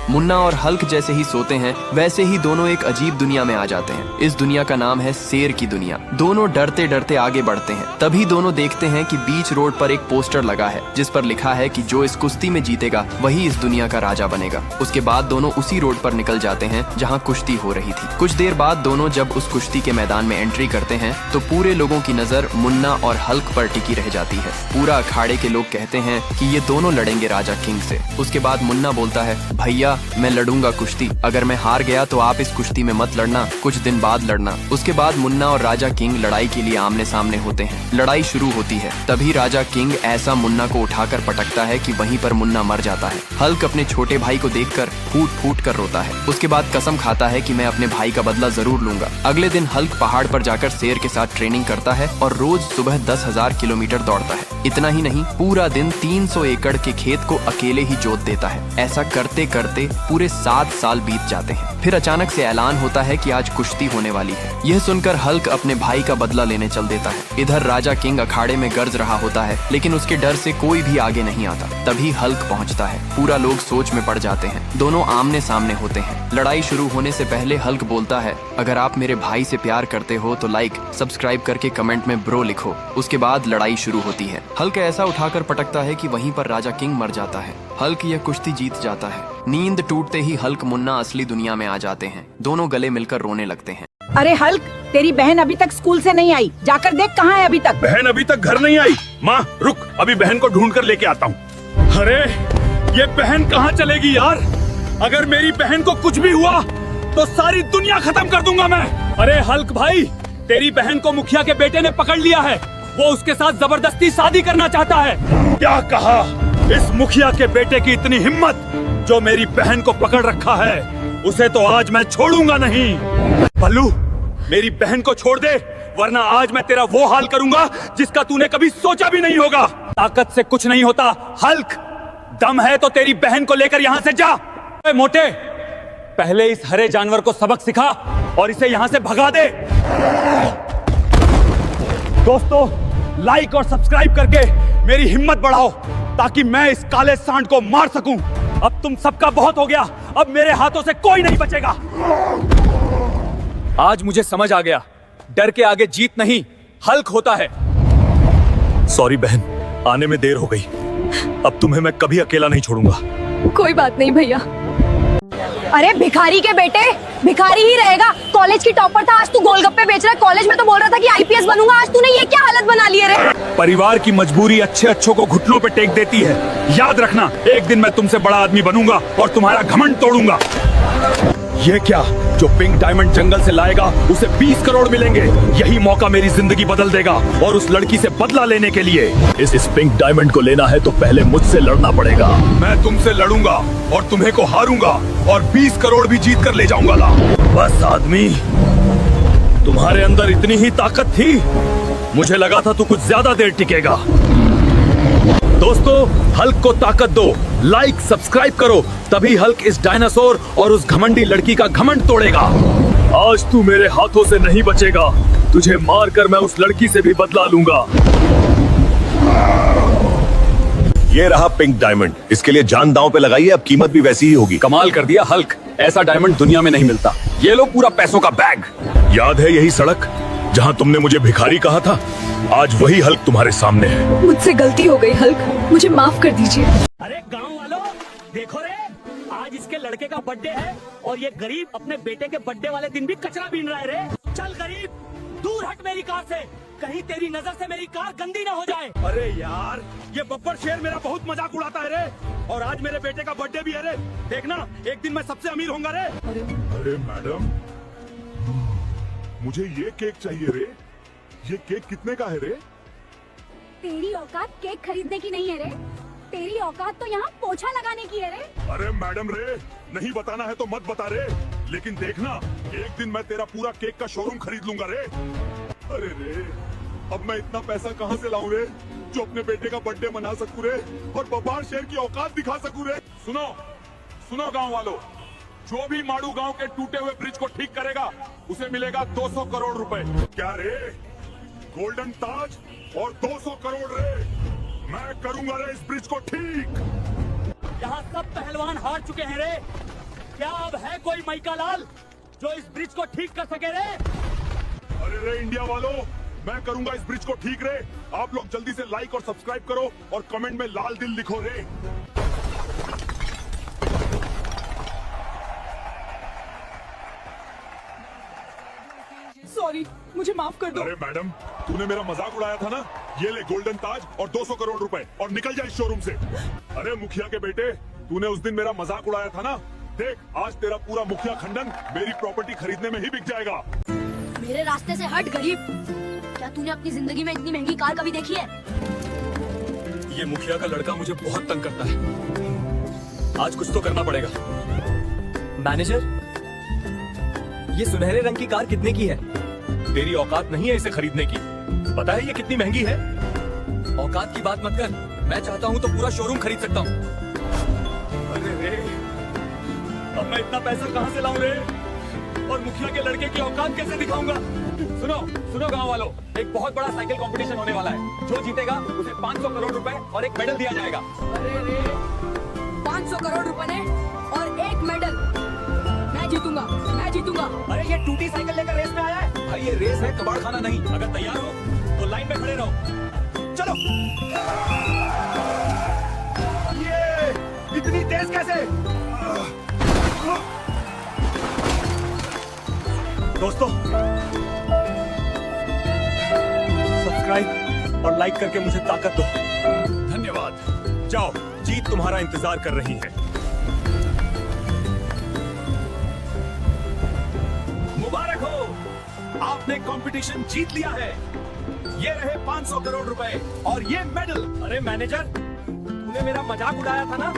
मुन्ना और हल्क जैसे ही सोते हैं वैसे ही दोनों एक अजीब दुनिया में आ जाते हैं। इस दुनिया का नाम है शेर की दुनिया। दोनों डरते डरते आगे बढ़ते हैं। तभी दोनों देखते हैं कि बीच रोड पर एक पोस्टर लगा है जिस पर लिखा है कि जो इस कुश्ती में जीतेगा वही इस दुनिया का राजा बनेगा। उसके बाद दोनों उसी रोड पर निकल जाते हैं जहाँ कुश्ती हो रही थी। कुछ देर बाद दोनों जब उस कुश्ती के मैदान में एंट्री करते हैं तो पूरे लोगों की नजर मुन्ना और हल्क पर टिकी रह जाती है। पूरा अखाड़े के लोग कहते हैं कि ये दोनों लड़ेंगे राजा किंग से। उसके बाद मुन्ना बोलता है, भैया मैं लड़ूंगा कुश्ती, अगर मैं हार गया तो आप इस कुश्ती में मत लड़ना, कुछ दिन बाद लड़ना। उसके बाद मुन्ना और राजा किंग लड़ाई के लिए आमने सामने होते हैं। लड़ाई शुरू होती है। तभी राजा किंग ऐसा मुन्ना को उठाकर पटकता है कि वहीं पर मुन्ना मर जाता है। हल्क अपने छोटे भाई को देखकर फूट फूट कर रोता है। उसके बाद कसम खाता है कि मैं अपने भाई का बदला जरूर लूंगा। अगले दिन हल्क पहाड़ पर जाकर शेर के साथ ट्रेनिंग करता है और रोज सुबह 10,000 किलोमीटर दौड़ता है। इतना ही नहीं, पूरा दिन 300 एकड़ के खेत को अकेले ही जोत देता है। ऐसा करते करते पूरे 7 साल बीत जाते हैं। फिर अचानक से ऐलान होता है कि आज कुश्ती होने वाली है। यह सुनकर हल्क अपने भाई का बदला लेने चल देता है। इधर राजा किंग अखाड़े में गर्ज रहा होता है लेकिन उसके डर से कोई भी आगे नहीं आता। तभी हल्क पहुंचता है। पूरा लोग सोच में पड़ जाते हैं। दोनों आमने सामने होते हैं। लड़ाई शुरू होने से पहले हल्क बोलता है, अगर आप मेरे भाई से प्यार करते हो तो लाइक सब्सक्राइब करके कमेंट में ब्रो लिखो। उसके बाद लड़ाई शुरू होती है। हल्क ऐसा उठाकर पटकता है कि वहीं पर राजा किंग मर जाता है। हल्क यह कुश्ती जीत जाता है। नींद टूटते ही हल्क मुन्ना असली दुनिया में आ जाते हैं। दोनों गले मिलकर रोने लगते हैं। अरे हल्क, तेरी बहन अभी तक स्कूल से नहीं आई, जाकर देख कहाँ है अभी तक। बहन अभी तक घर नहीं आई। माँ रुक, अभी बहन को ढूंढ कर लेके आता हूँ। अरे ये बहन कहाँ चलेगी यार? अगर मेरी बहन को कुछ भी हुआ तो सारी दुनिया खत्म कर दूंगा मैं। अरे हल्क भाई, तेरी बहन को मुखिया के बेटे ने पकड़ लिया है। वो उसके साथ जबरदस्ती शादी करना चाहता है। क्या कहा? इस मुखिया के बेटे की इतनी हिम्मत, जो मेरी बहन को पकड़ रखा है, उसे तो आज मैं छोड़ूंगा नहीं। बल्लू, मेरी बहन को छोड़ दे, वरना आज मैं तेरा वो हाल करूंगा जिसका तूने कभी सोचा भी नहीं होगा। ताकत से कुछ नहीं होता हल्क, दम है तो तेरी बहन को लेकर यहाँ से जा। ए मोटे, पहले इस हरे जानवर को सबक सिखा और इसे यहाँ से भगा दे। दोस्तों, लाइक और सब्सक्राइब करके मेरी हिम्मत बढ़ाओ ताकि मैं इस काले सांड को मार सकूं। अब तुम सबका बहुत हो गया, अब मेरे हाथों से कोई नहीं बचेगा। आज मुझे समझ आ गया, डर के आगे जीत नहीं हल्क होता है। सॉरी बहन, आने में देर हो गई। अब तुम्हें मैं कभी अकेला नहीं छोड़ूंगा। कोई बात नहीं भैया। अरे भिखारी के बेटे, भिखारी ही रहेगा। कॉलेज की टॉपर था, आज तू गोलगप्पे बेच रहा है। कॉलेज में तो बोल रहा था कि आईपीएस बनूंगा, आज तूने ये क्या हालत बना ली है रे? परिवार की मजबूरी अच्छे अच्छों को घुटनों पे टेक देती है। याद रखना, एक दिन मैं तुमसे बड़ा आदमी बनूंगा और तुम्हारा घमंड तोड़ूंगा। ये क्या? जो पिंक डायमंड जंगल से लाएगा उसे 20 करोड़ मिलेंगे। यही मौका मेरी जिंदगी बदल देगा और उस लड़की से बदला लेने के लिए। इस पिंक डायमंड को लेना है तो पहले मुझसे लड़ना पड़ेगा। मैं तुमसे लड़ूंगा और तुम्हें को हारूंगा और 20 करोड़ भी जीत कर ले जाऊंगा। ला बस आदमी, तुम्हारे अंदर इतनी ही ताकत थी? मुझे लगा था तू कुछ ज्यादा देर टिकेगा। दोस्तों, हल्क को ताकत दो, लाइक सब्सक्राइब करो, तभी हल्क इस डायनासोर और उस घमंडी लड़की का घमंड तोड़ेगा। आज तू मेरे हाथों से नहीं बचेगा, तुझे मार कर मैं उस लड़की से भी बदला लूंगा। ये रहा पिंक डायमंड, इसके लिए जान दांव पे लगाइए, अब कीमत भी वैसी ही होगी। कमाल कर दिया हल्क, ऐसा डायमंड दुनिया में नहीं मिलता। ये लो पूरा पैसों का बैग। याद है यही सड़क जहाँ तुमने मुझे भिखारी कहा था? आज वही हल्क तुम्हारे सामने है। मुझसे गलती हो गई हल्क, मुझे माफ कर दीजिए। अरे गांव वालों, देखो रे, आज इसके लड़के का बर्थडे है और ये गरीब अपने बेटे के बर्थडे वाले दिन भी कचरा बीन रहा है रे। चल गरीब, दूर हट मेरी कार से, कहीं तेरी नजर से मेरी कार गंदी ना हो जाए। अरे यार, ये बब्बर शेर मेरा बहुत मजाक उड़ाता है रे, और आज मेरे बेटे का बर्थडे भी है रे। देखना, एक दिन मैं सबसे अमीर होऊंगा रे। अरे मैडम, मुझे ये केक चाहिए रे। ये केक कितने का है रे? तेरी औकात केक खरीदने की नहीं है रे, तेरी औकात तो यहाँ पोछा लगाने की है रे। अरे मैडम रे, नहीं बताना है तो मत बता रे, लेकिन देखना एक दिन मैं तेरा पूरा केक का शोरूम खरीद लूंगा रे। अरे रे, अब मैं इतना पैसा कहाँ से लाऊं रे जो अपने बेटे का बर्थडे मना सकूं रे और बब्बार शेर की औकात दिखा सकूं रे। सुनो सुनो गाँव वालों, जो भी माड़ू गांव के टूटे हुए ब्रिज को ठीक करेगा उसे मिलेगा 200 करोड़ रुपए। क्या रे? गोल्डन ताज और 200 करोड़ रे। मैं करूंगा रे इस ब्रिज को ठीक। यहाँ सब पहलवान हार चुके हैं रे, क्या अब है कोई मैका लाल जो इस ब्रिज को ठीक कर सके रे? अरे रे इंडिया वालों, मैं करूंगा इस ब्रिज को ठीक रे। आप लोग जल्दी से लाइक और सब्सक्राइब करो और कमेंट में लाल दिल लिखो रे। सॉरी, मुझे माफ कर दो। अरे मैडम, तूने मेरा मजाक उड़ाया था ना? ये ले गोल्डन ताज और 200 करोड़ रुपए और निकल जा इस शोरूम से। अरे मुखिया के बेटे, तूने उस दिन मेरा मजाक उड़ाया था ना? देख, आज तेरा पूरा मुखिया खंडन मेरी प्रॉपर्टी खरीदने में ही बिक जाएगा। मेरे रास्ते से हट गरीब। क्या तूने अपनी जिंदगी में इतनी महंगी कार कभी देखी है? ये मुखिया का लड़का मुझे बहुत तंग करता है। आज कुछ तो करना पड़ेगा। मैनेजर, ये सुनहरे रंग की कार कितने की है? तेरी औकात नहीं है इसे खरीदने की। पता है ये कितनी महंगी है? औकात की बात मत कर। मैं चाहता हूँ तो पूरा शोरूम खरीद सकता हूँ। अरे रे, अब मैं इतना पैसा कहाँ से लाऊं रे? और मुखिया के लड़के की औकात कैसे दिखाऊंगा? सुनो सुनो गांव वालों, एक बहुत बड़ा साइकिल कंपटीशन होने वाला है। जो जीतेगा उसे 500 करोड़ रुपए और एक मेडल दिया जाएगा। अरे रे, 500 करोड़ रुपए ने और एक मेडल। मैं जीतूंगा, मैं जीतूंगा। अरे ये टूटी साइकिल लेकर रेस में आया है। भाई ये रेस है, कबाड़ खाना नहीं। अगर तैयार हो तो लाइन में खड़े रहो। चलो। ये इतनी तेज कैसे? दोस्तों, सब्सक्राइब और लाइक करके मुझे ताकत दो। धन्यवाद। जाओ, जीत तुम्हारा इंतजार कर रही है। मुबारक हो, आपने कंपटीशन जीत लिया है। ये रहे 500 करोड़ रुपए और ये मेडल। अरे मैनेजर, तूने मेरा मजाक उड़ाया था ना?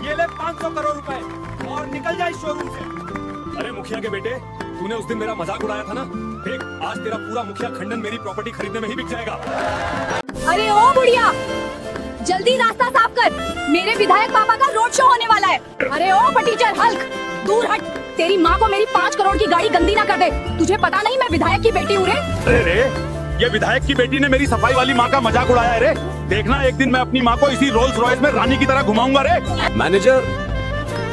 ये ले 500 करोड़ रुपए और निकल जा इस शोरूम से। अरे मुखिया के बेटे, तूने उस दिन मेरा मजाक उड़ाया था ना? देख, आज तेरा पूरा मुखिया खंडन मेरी प्रॉपर्टी खरीदने में ही बिक जाएगा। अरे ओ बुढ़िया, जल्दी रास्ता साफ कर। मेरे विधायक पापा का रोड शो होने वाला है। अरे ओ टीचर हल्क, दूर हट। तेरी माँ को मेरी 5 करोड़ की गाड़ी गंदी ना कर दे। तुझे पता नहीं मैं विधायक की बेटी हूँ रे? अरे रे, ये विधायक की बेटी ने मेरी सफाई वाली माँ का मजाक उड़ाया है रे। देखना, एक दिन मैं अपनी माँ को इसी रोल्स रॉयस में रानी की तरह घुमाऊंगा रे। मैनेजर,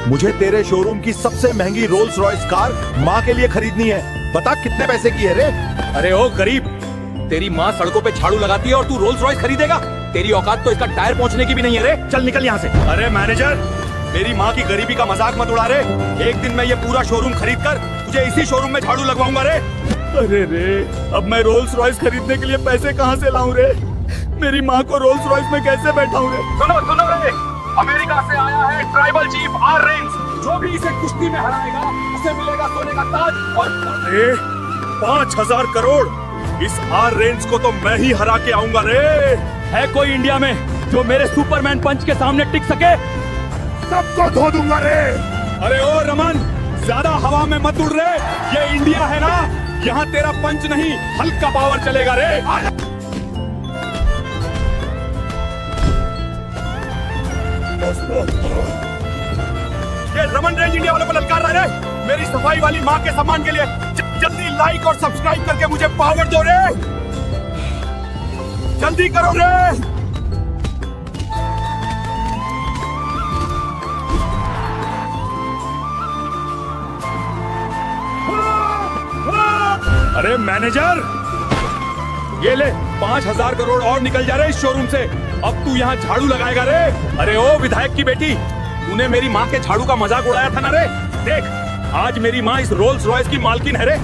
मुझे तेरे शोरूम की सबसे महंगी रोल्स रॉयस कार माँ के लिए खरीदनी है। बता कितने पैसे की है रे? अरे ओ गरीब, तेरी माँ सड़कों पे झाड़ू लगाती है और तू रोल्स रॉयस खरीदेगा? तेरी औकात तो इसका टायर पहुंचने की भी नहीं है रे। चल निकल यहाँ से। अरे मैनेजर, मेरी माँ की गरीबी का मजाक मत उड़ा रे। एक दिन मैं ये पूरा शोरूम खरीद कर तुझे इसी शोरूम में झाड़ू लगवाऊंगा रे। अरे रे, अब मैं रोल्स रॉयस खरीदने के लिए पैसे कहाँ से लाऊं रे? मेरी माँ को रोल्स रॉयस में कैसे बैठाऊं रे? सुनो सुनो रे, अमेरिका से आया है ट्राइबल चीफ आर रेंज। जो भी इसे कुश्ती में हराएगा उसे मिलेगा सोने का ताज और 5000 करोड़। इस आर रेंज को तो मैं ही हरा के आऊंगा रे। है कोई इंडिया में जो मेरे सुपरमैन पंच के सामने टिक सके? सबको धो दूंगा रे। अरे ओ रमन, ज्यादा हवा में मत उड़ रे। ये इंडिया है ना, यहाँ तेरा पंच नहीं हल्क का पावर चलेगा रे। ये रमन रेंज इंडिया वालों को ललकार रहा है मेरी सफाई वाली माँ के सम्मान के लिए। जल्दी लाइक और सब्सक्राइब करके मुझे पावर दो रे। जल्दी करो रे। अरे मैनेजर, ये ले 5000 करोड़ और निकल जा रहे इस शोरूम से। अब तू यहाँ झाड़ू लगाएगा रे। अरे ओ विधायक की बेटी, तूने मेरी माँ के झाड़ू का मजाक उड़ाया था ना रे। देख, आज मेरी माँ इस रोल्स रॉयस की मालकिन है रे।